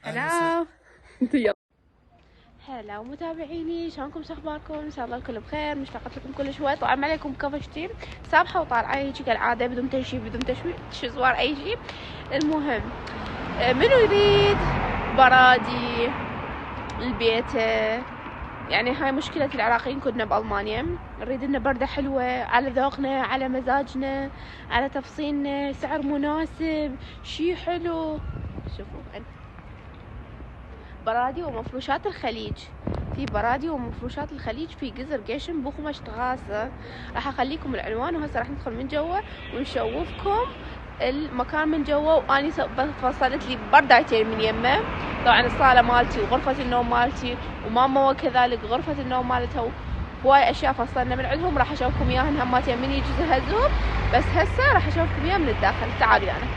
هلا هلا ومتابعيني، شلونكم؟ شو اخباركم؟ ان شاء الله الكل بخير. مشتاقة لكم كل شوي. طبعا ما عليكم كفر كتير، سابحه وطالعه هيك كالعاده بدون تنشيف بدون تشوار اي شيء. المهم منو يريد برادي البيته؟ يعني هاي مشكلة العراقيين كنا بألمانيا، نريد لنا بردة حلوة على ذوقنا على مزاجنا على تفصيلنا، سعر مناسب، شي حلو. شوفوا برادي ومفروشات الخليج، في برادي ومفروشات الخليج في قزر قشم بوخمة غاسة. راح اخليكم العنوان، وهسه راح ندخل من جوا ونشوفكم المكان من جوا. واني فصلت لي بردايتين من يمه، طبعا الصاله مالتي وغرفه النوم مالتي، وماما وكذلك غرفه النوم مالتها، هواي اشياء فصلنا من عندهم. راح اشوفكم اياهن هماتين من يجي يهزوهم، بس هسه راح اشوفكم اياه من الداخل. تعالوا يعني.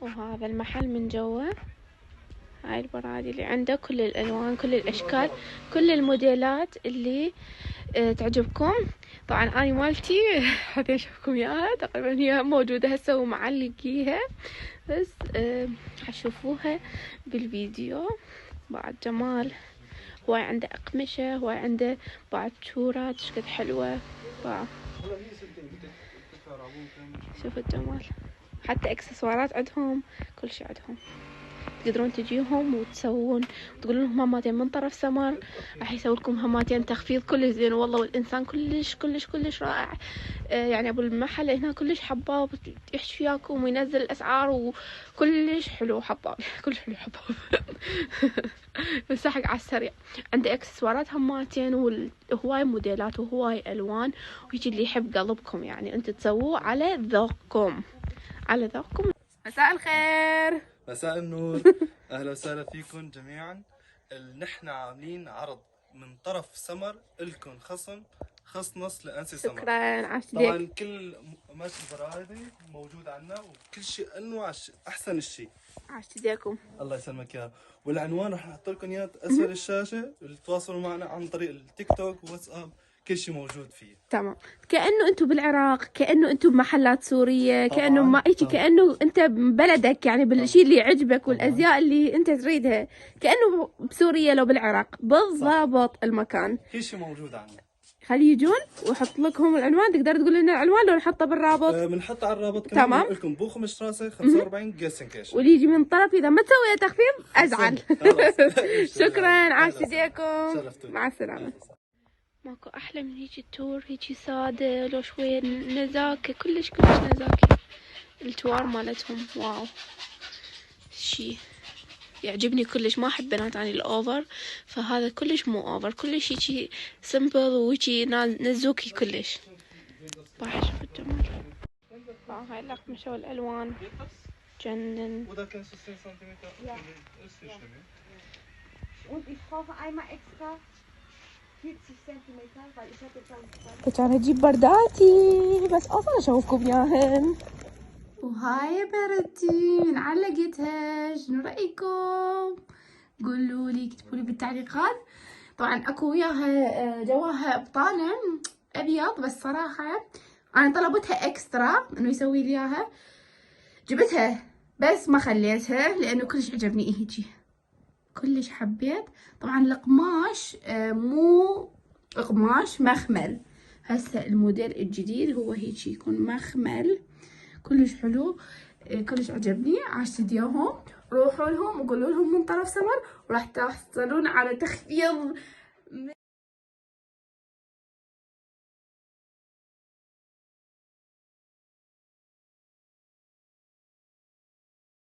وهذا المحل من جوا، هاي البرادي اللي عنده كل الالوان كل الاشكال كل الموديلات اللي تعجبكم. طبعا اني مالتي حتى اشوفكم اياها، تقريبا هي موجوده هسه ومعلقيها، بس حتشوفوها بالفيديو. بعد جمال، هواي عنده اقمشه، هواي عنده بعد شورات شقد حلوه. شوفوا الجمال، حتى اكسسوارات عندهم، كل شي عندهم. تقدرون تجيهم وتسوون تقولون لهم هماتين من طرف سمر، راح يسوي لكم هماتين تخفيض كلش زين والله. والانسان كلش كلش كلش رائع. يعني ابو المحل هنا كلش حباب، يحكي وياكم وينزل الاسعار وكلش حلو حباب كلش حلو حباب. بس حق على السريع عنده اكسسوارات هماتين، وهواي موديلات وهواي الوان، ويجي اللي يحب قلبكم. يعني انتم تسووه على ذوقكم على ذوقكم. مساء الخير. مساء النور. اهلا وسهلا فيكم جميعا. نحن عاملين عرض من طرف سمر، لكم خصم نص لانسي سمر. شكرا على طبعا كل قماش البرادي موجود عندنا، وكل شيء انواع احسن الشيء. عاشتديكم. الله يسلمك يا. والعنوان راح نحط لكم اياه اسفل الشاشه، تتواصلوا معنا عن طريق التيك توك وواتساب، كل شيء موجود فيه. تمام. كأنه انتم بالعراق، كأنه انتم بمحلات سورية، كأنه ما هيك، طبعاً. كأنه انت ببلدك، يعني بالشيء اللي يعجبك والازياء اللي انت تريدها، كأنه بسوريا لو بالعراق بالضبط. المكان كل شيء موجود عندنا. خلي يجون واحط لكم العنوان. تقدر تقول لنا العنوان لو نحطه بالرابط؟ بنحط على الرابط كمان. تمام. لكم بوخمش راسه 45 جلسنكيشن. واللي يجي من طرف اذا ما تسوي تخفيض ازعل. شكرا عاشتديكم، مع السلامة. ماكو احلى من هيجي التور، هيجي ساده لو شويه نزاكه، كلش كلش نزاكه. التوار مالتهم واو، شي يعجبني كلش. ما احب بنات اني الاوفر، فهذا كلش مو اوفر، كلش هيجي سمبل وهيجي نزوكي كلش. راح اشوف الجمال. هاي الاقمشه والالوان جنن. كان اجيب برداتي، بس اصلا اشوفكم ياهن. وهاي بردتي من علقتها، شنو رايكم؟ قولوا لي، اكتبوا لي بالتعليقات. طبعا اكو وياها جواها بطانه ابيض، بس صراحه انا طلبتها اكسترا انه يسوي لي اياها، جبتها بس ما خليتها لانه كلش عجبني هيجي، كلش حبيت. طبعا القماش مو قماش مخمل، هسه الموديل الجديد هو هيك يكون مخمل، كلش حلو، كلش عجبني. عاشت اياهم. روحوا لهم وقولوا لهم من طرف سمر، وراح تحصلون على تخفيض